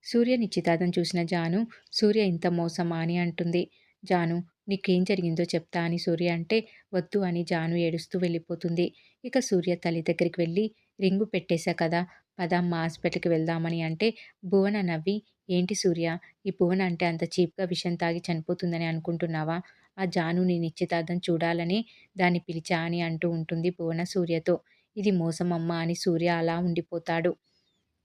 సూర్య నిశ్చితార్థం చూసిన జాను, "సూర్య ఇంత మోసమా" అని అంటుంది. జాను, "నీకేం జరిగిందో చెప్తా" అని సూర్య అంటే, "వద్దు" అని జాను ఏడుస్తూ వెళ్ళిపోతుంది. ఇక సూర్య తల్లి దగ్గరికి వెళ్ళి, "రింగు పెట్టేశా కదా! పదమ్మా హాస్పిటల్‌కి వెళ్దామని" అంటే, భువన నవ్వి, "ఏంటి సూర్య, ఈ భువన అంటే అంత చీప్‌గా విషం తాగి చనిపోతుందని అనుకుంటున్నావా? ఆ జాను నీ నిశ్చితార్థం చూడాలనే దాన్ని పిలిచా" అని అంటూ ఉంటుంది భువన సూర్యతో. "ఇది మోసమమ్మా" అని సూర్య అలా ఉండిపోతాడు.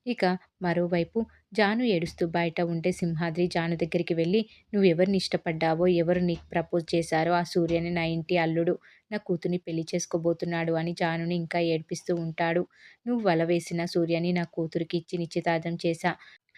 ఇక మరోవైపు జాను ఏడుస్తూ బయట ఉంటే సింహాద్రి జాను దగ్గరికి వెళ్ళి, "నువ్వెవరిని ఇష్టపడ్డావో, ఎవరు నీకు ప్రపోజ్ చేశారో ఆ సూర్యనే నా ఇంటి అల్లుడు. నా కూతుర్ని పెళ్లి చేసుకోబోతున్నాడు" అని జానుని ఇంకా ఏడిపిస్తూ ఉంటాడు. "నువ్వు వల వేసిన సూర్యని నా కూతురికి ఇచ్చి నిశ్చితార్థం చేశా.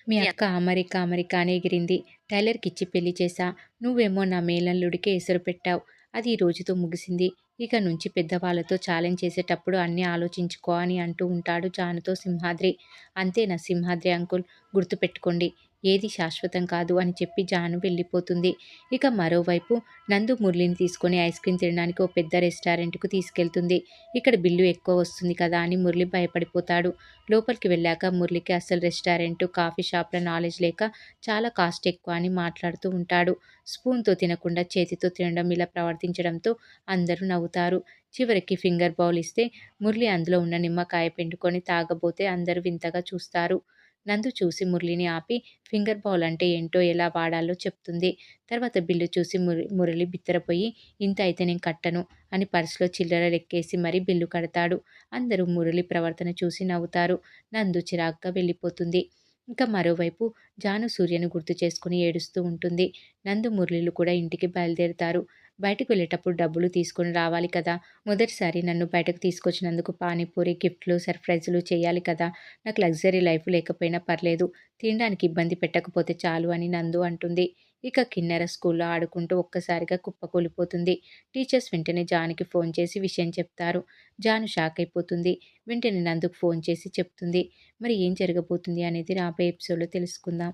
మీ అక్క అమెరికా అమెరికా అని ఎగిరింది. టైలర్‌కిచ్చి పెళ్లి చేశా. నువ్వేమో నా మేనల్లుడికే ఎసరు పెట్టావు. అది ఈ రోజుతో ముగిసింది. ఇక నుంచి పెద్దవాళ్ళతో ఛాలెంజ్ చేసేటప్పుడు అన్నీ ఆలోచించుకో" అని అంటూ ఉంటాడు జానుతో సింహాద్రి. "అంతేనా సింహాద్రి అంకుల్, గుర్తుపెట్టుకోండి. ఏది శాశ్వతం కాదు" అని చెప్పి జాను వెళ్ళిపోతుంది. ఇక మరోవైపు నందు మురళిని తీసుకొని ఐస్ క్రీమ్ తినడానికి ఓ పెద్ద రెస్టారెంట్‌కు తీసుకెళ్తుంది. ఇక్కడ బిల్లు ఎక్కువ వస్తుంది కదా అని మురళి భయపడిపోతాడు. లోపలికి వెళ్ళాక మురళికి అసలు రెస్టారెంటు, కాఫీ షాప్‌ల నాలెడ్జ్ లేక చాలా కాస్ట్ ఎక్కువ అని మాట్లాడుతూ ఉంటాడు. స్పూన్‌తో తినకుండా చేతితో తినడం ఇలా ప్రవర్తించడంతో అందరూ నవ్వుతారు. చివరికి ఫింగర్ బౌల్ ఇస్తే మురళి అందులో ఉన్న నిమ్మకాయ పిండుకొని తాగబోతే అందరూ వింతగా చూస్తారు. నందు చూసి మురళిని ఆపి ఫింగర్ బౌల్ అంటే ఏంటో, ఎలా వాడాలో చెప్తుంది. తర్వాత బిల్లు చూసి మురళి బిత్తరపోయి, "ఇంత అయితే నేను కట్టను" అని పర్సులో చిల్లర లెక్కేసి మరీ బిల్లు కడతాడు. అందరూ మురళి ప్రవర్తన చూసి నవ్వుతారు. నందు చిరాగ్గా వెళ్ళిపోతుంది. ఇంకా మరోవైపు జాను సూర్యను గుర్తు చేసుకుని ఏడుస్తూ ఉంటుంది. నందు మురళిలు కూడా ఇంటికి బయలుదేరుతారు. బయటకు వెళ్ళేటప్పుడు డబ్బులు తీసుకొని రావాలి కదా! మొదటిసారి నన్ను బయటకు తీసుకొచ్చినందుకు పానీపూరి, గిఫ్ట్‌లు, సర్ప్రైజులు చేయాలి కదా! నాకు లగ్జరీ లైఫ్ లేకపోయినా పర్లేదు. తినడానికి ఇబ్బంది పెట్టకపోతే చాలు అని నందు అంటుంది. ఇక కిన్నెర స్కూల్లో ఆడుకుంటూ ఒక్కసారిగా కుప్పకూలిపోతుంది. టీచర్స్ వెంటనే జానుకి ఫోన్ చేసి విషయం చెప్తారు. జాను షాక్ అయిపోతుంది. వెంటనే నందుకు ఫోన్ చేసి చెప్తుంది. మరి ఏం జరగబోతుంది అనేది రాబోయే ఎపిసోడ్‌లో తెలుసుకుందాం.